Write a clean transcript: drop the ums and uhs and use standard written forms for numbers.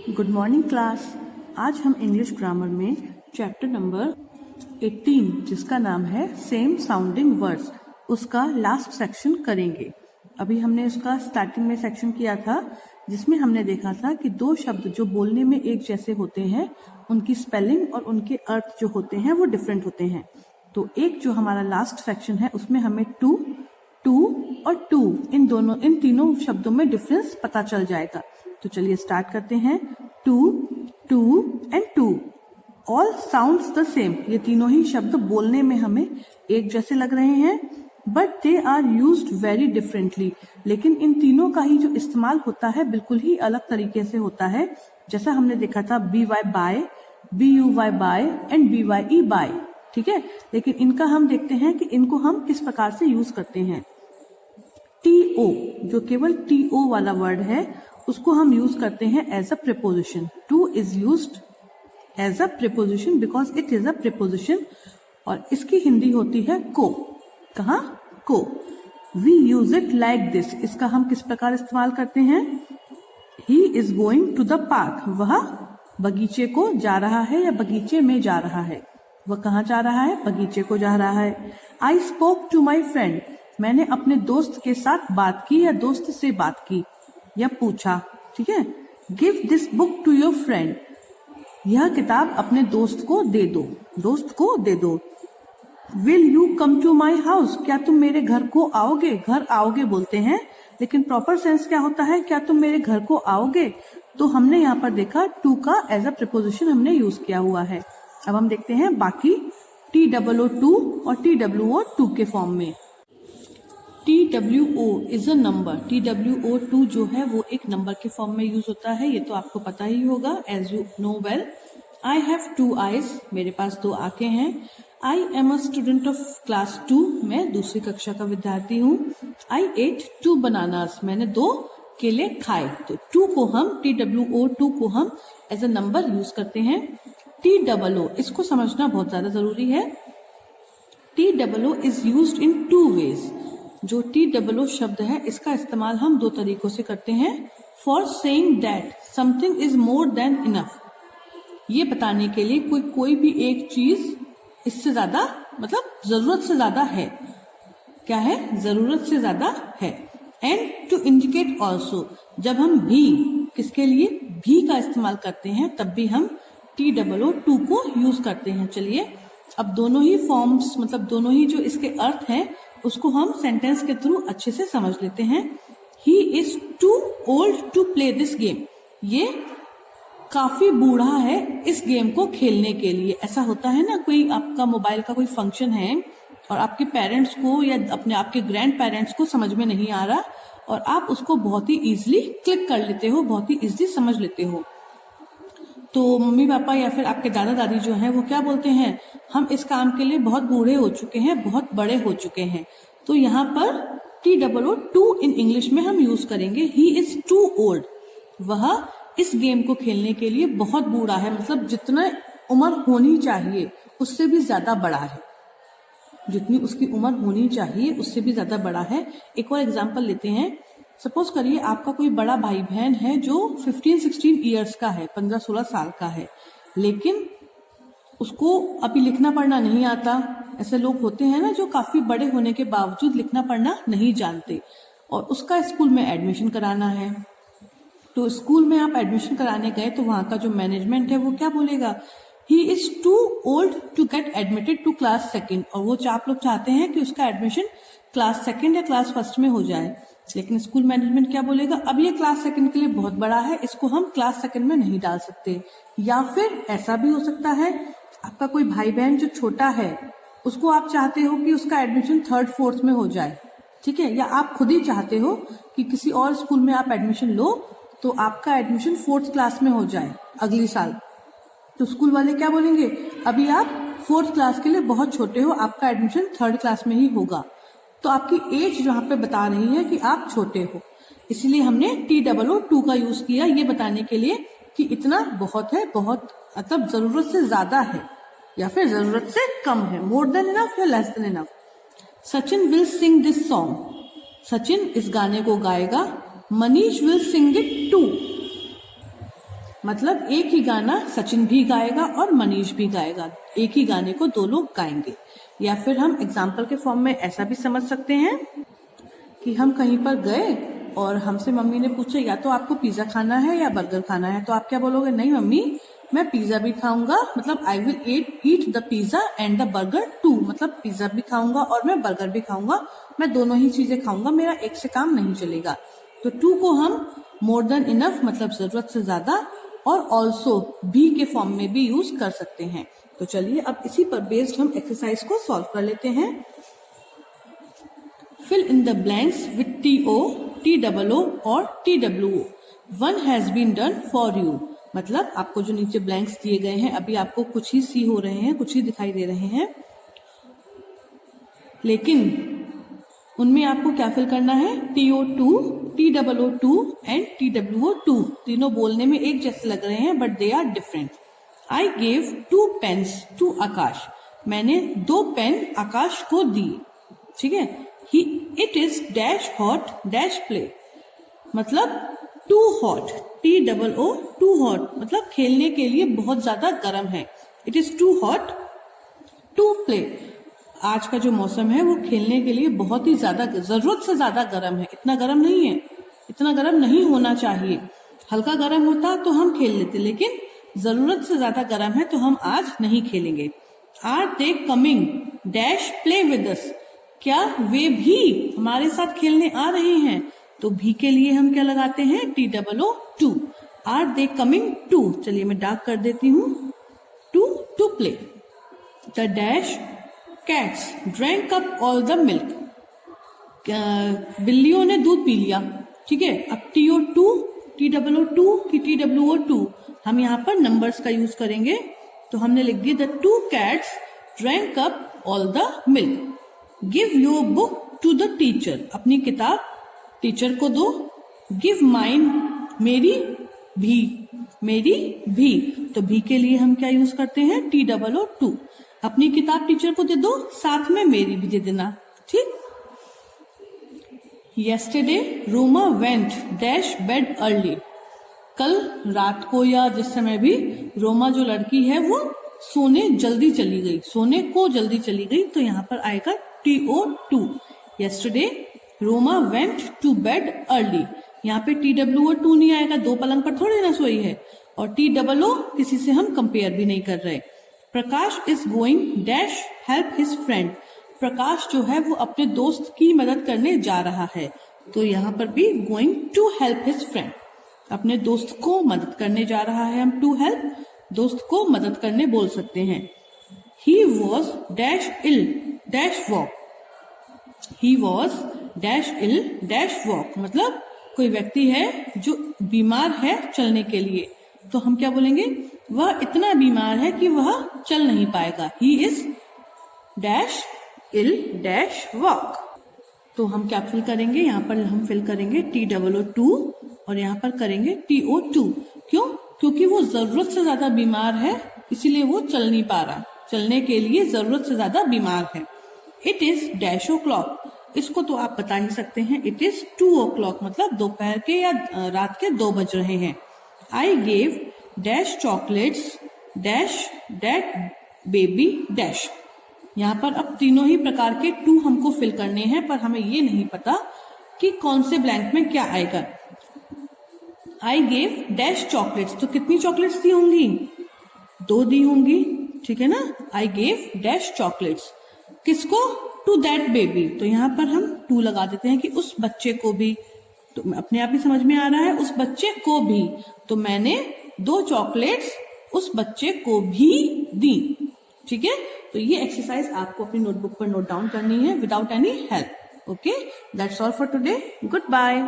Good morning class. आज हम English grammar में चैप्टर नंबर 18 जिसका नाम है सेम साउंडिंग वर्ड्स उसका लास्ट सेक्शन करेंगे। अभी हमने उसका स्टार्टिंग में सेक्शन किया था जिसमें हमने देखा था कि दो शब्द जो बोलने में एक जैसे होते हैं उनकी स्पेलिंग और उनके अर्थ जो होते हैं वो डिफरेंट होते हैं। तो एक जो हमारा लास्ट सेक्शन है उसमें हमें टू और टू इन तीनों शब्दों में डिफरेंस पता चल जाएगा। तो चलिए स्टार्ट करते हैं। To and too all sounds the same. ये तीनों ही शब्द बोलने में हमें एक जैसे लग रहे हैं but they are used very differently. लेकिन इन तीनों का ही जो इस्तेमाल होता है बिल्कुल ही अलग तरीके से होता है। जैसा हमने देखा था B Y by, B U Y buy and B Y E bye. ठीक है, लेकिन इनका हम देखते हैं कि इनको हम किस प्रकार से यूज करते हैं। टी ओ जो केवल टी ओ वाला वर्ड है उसको हम यूज करते हैं as a preposition. To is used as a preposition because it is a preposition और इसकी हिंदी होती है को। कहा? को। We use it like this. इसका हम किस प्रकार इस्तेमाल करते हैं? He is going to the park. वह बगीचे को जा रहा है या बगीचे में जा रहा है। वह कहाँ जा रहा है? बगीचे को जा रहा है। I spoke to my friend. मैंने अपने दोस्त के साथ बात की या दोस्त से बात की या पूछा। ठीक है। Give this book to your friend. यह किताब अपने दोस्त को दे दो। दोस्त को दे दो। Will you come to my house. क्या तुम मेरे घर को आओगे? घर आओगे बोलते हैं लेकिन प्रॉपर सेंस क्या होता है? क्या तुम मेरे घर को आओगे? तो हमने यहाँ पर देखा टू का एज अ प्रीपोजिशन हमने यूज किया हुआ है। अब हम देखते हैं बाकी TOO टू और TWO टू के फॉर्म में। TWO is a number. TWO two जो है वो एक नंबर के फॉर्म में यूज होता है। ये तो आपको पता ही होगा as you know well. I have two eyes. मेरे पास दो आंखें हैं। I am a student of class 2। मैं दूसरी कक्षा का विद्यार्थी हूँ। I ate 2 bananas. मैंने 2 केले खाए। तो टू को हम TWO टू को हम एज अ नंबर यूज करते हैं। TOO इसको समझना बहुत ज्यादा जरूरी है। TOO is used in 2 ways. जो TOO शब्द है इसका इस्तेमाल हम 2 तरीकों से करते हैं। For saying that something is more than enough. ये बताने के लिए कोई भी एक चीज इससे ज्यादा मतलब जरूरत से ज्यादा है। क्या है? जरूरत से ज्यादा है। And to indicate also. जब हम भी किसके लिए भी का इस्तेमाल करते हैं तब भी हम TOO टू को यूज करते हैं। चलिए अब दोनों ही फॉर्म्स मतलब दोनों ही जो इसके अर्थ हैं उसको हम सेंटेंस के थ्रू अच्छे से समझ लेते हैं। He is too old to play this game. ये काफी बूढ़ा है इस गेम को खेलने के लिए। ऐसा होता है ना, कोई आपका मोबाइल का कोई फंक्शन है और आपके पेरेंट्स को या आपके ग्रैंड पेरेंट्स को समझ में नहीं आ रहा और आप उसको बहुत ही इजीली क्लिक कर लेते हो, बहुत ही इजीली समझ लेते हो। तो मम्मी पापा या फिर आपके दादा दादी जो हैं वो क्या बोलते हैं? हम इस काम के लिए बहुत बूढ़े हो चुके हैं, बहुत बड़े हो चुके हैं। तो यहाँ पर TOO टू इन इंग्लिश में हम यूज करेंगे। He is too old. वह इस गेम को खेलने के लिए बहुत बूढ़ा है, मतलब जितना उम्र होनी चाहिए उससे भी ज्यादा बड़ा है। जितनी उसकी उम्र होनी चाहिए उससे भी ज्यादा बड़ा है। एक और एग्जाम्पल लेते हैं। सपोज करिए आपका कोई बड़ा भाई बहन है जो 15-16 ईयर्स का है, 15-16 साल का है, लेकिन उसको अभी लिखना पढ़ना नहीं आता। ऐसे लोग होते हैं ना जो काफी बड़े होने के बावजूद लिखना पढ़ना नहीं जानते और उसका स्कूल में एडमिशन कराना है। तो स्कूल में आप एडमिशन कराने गए तो वहां का जो मैनेजमेंट है वो क्या बोलेगा? He is too old to get admitted to class 2 और वो आप लोग चाहते हैं कि उसका एडमिशन क्लास 2 या क्लास 1 में हो जाए, लेकिन स्कूल मैनेजमेंट क्या बोलेगा? अब ये क्लास 2 के लिए बहुत बड़ा है, इसको हम क्लास 2 में नहीं डाल सकते। या फिर ऐसा भी हो सकता है आपका कोई भाई बहन जो छोटा है उसको आप चाहते हो कि उसका एडमिशन 3rd 4th में हो जाए। ठीक है, या आप खुद ही चाहते हो कि किसी और स्कूल में आप एडमिशन लो तो आपका एडमिशन 4th क्लास में हो जाए अगली साल। तो स्कूल वाले क्या बोलेंगे? अभी आप 4th क्लास के लिए बहुत छोटे हो, आपका एडमिशन 3rd क्लास में ही होगा। तो आपकी एज यहाँ पे बता रही है कि आप छोटे हो, इसलिए हमने TOO टू का यूज किया ये बताने के लिए कि इतना बहुत है, बहुत मतलब जरूरत से ज्यादा है या फिर जरूरत से कम है, मोर देन इनफ या less than enough. Sachin will sing this song. Sachin इस गाने को गाएगा। Manish will sing it too. मतलब एक ही गाना सचिन भी गाएगा और मनीष भी गाएगा, एक ही गाने को दो लोग गाएंगे। या फिर हम एग्जाम्पल के फॉर्म में ऐसा भी समझ सकते हैं कि हम कहीं पर गए और हमसे मम्मी ने पूछा या तो आपको पिज्जा खाना है या बर्गर खाना है, तो आप क्या बोलोगे? नहीं मम्मी, मैं पिज्जा भी खाऊंगा, मतलब I will eat the pizza and the burger too, मतलब पिज्जा भी खाऊंगा और मैं बर्गर भी खाऊंगा, मैं दोनों ही चीजें खाऊंगा, मेरा एक से काम नहीं चलेगा। तो टू को हम मोर देन इनफ मतलब जरूरत से ज्यादा और ऑल्सो भी के फॉर्म में भी यूज कर सकते हैं। तो चलिए अब इसी पर बेस्ड हम एक्सरसाइज को सॉल्व कर लेते हैं। Fill in the blanks with TO, TOO और TWO। One has been done for you, मतलब आपको जो नीचे ब्लैंक्स दिए गए हैं, अभी आपको कुछ ही सी हो रहे हैं, कुछ ही दिखाई दे रहे हैं, लेकिन उनमें आपको क्या फिल करना है? TO2, TOO2 and TWO2। तीनों बोलने में एक जैसे लग रहे हैं but they are different. I gave 2 pens to Akash, मैंने 2 पेन आकाश को दिए, ठीक है। It is dash hot dash play, मतलब too hot, TOO too hot, मतलब खेलने के लिए बहुत ज्यादा गर्म है। It is too hot to play, आज का जो मौसम है वो खेलने के लिए बहुत ही ज्यादा, जरूरत से ज्यादा गर्म है। इतना गर्म नहीं है, इतना गर्म नहीं होना चाहिए। हल्का गर्म होता तो हम खेल लेते, लेकिन जरूरत से ज्यादा गर्म है तो हम आज नहीं खेलेंगे। Are they coming dash play with us, क्या वे भी हमारे साथ खेलने आ रहे हैं? तो भी के लिए हम क्या लगाते हैं? TOO2। Are they coming to, चलिए मैं डार्क कर देती हूँ, to play. The dash cats drank up all the milk, बिल्लियों ने दूध पी लिया, ठीक है। अब TO2, TOO2 की TWO2, हम यहाँ पर नंबर्स का यूज करेंगे, तो हमने लिख दिया द 2 cats drank up all the milk। Give your book to the teacher, अपनी किताब टीचर को दो। गिव माइन, मेरी भी, तो भी के लिए हम क्या यूज करते हैं? TOO2। अपनी किताब टीचर को दे दो, साथ में मेरी भी दे देना, ठीक। Yesterday Roma went dash bed early, कल रात को या जिस समय भी रोमा जो लड़की है वो सोने जल्दी चली गई, सोने को जल्दी चली गई, तो यहाँ पर आएगा TO2। Yesterday Roma went to bed early, यहाँ पे TWO2 नहीं आएगा, दो पलंग पर थोड़ी ना सोई है, और TOO किसी से हम कंपेयर भी नहीं कर रहे। Prakash is going dash help his friend, Prakash जो है वो अपने दोस्त की मदद करने जा रहा है, तो यहाँ पर भी going to help his friend, अपने दोस्त को मदद करने जा रहा है, हम टू हेल्प दोस्त को मदद करने बोल सकते हैं। He was dash ill dash walk, he was dash ill dash walk, मतलब कोई व्यक्ति है जो बीमार है चलने के लिए, तो हम क्या बोलेंगे? वह इतना बीमार है कि वह चल नहीं पाएगा। He is dash ill dash walk. तो हम क्या फिल करेंगे? यहाँ पर हम फिल करेंगे TOO2 और यहाँ पर करेंगे TO2। क्यों? क्योंकि वो जरूरत से ज्यादा बीमार है, इसीलिए वो चल नहीं पा रहा, चलने के लिए जरूरत से ज्यादा बीमार है। It is dash o'clock, इसको तो आप बता ही सकते हैं, इट इज 2 o'clock, मतलब दोपहर के या रात के 2 बज रहे हैं। I gave dash chocolates dash that baby dash, यहाँ पर अब तीनों ही प्रकार के टू हमको फिल करने हैं, पर हमें ये नहीं पता कि कौन से ब्लैंक में क्या आएगा। आई गेव डैश चॉकलेट्स, तो कितनी चॉकलेट्स दी होंगी? 2 दी होंगी, ठीक है ना। आई गेव डैश चॉकलेट्स, किसको? टू दैट बेबी, तो यहाँ पर हम 2 लगा देते हैं कि उस बच्चे को भी, तो अपने आप ही समझ में आ रहा है उस बच्चे को भी, तो मैंने 2 चॉकलेट्स उस बच्चे को भी दी, ठीक है। तो ये एक्सरसाइज आपको अपनी नोटबुक पर नोट डाउन करनी है without any help. Okay, that's all for today, good bye.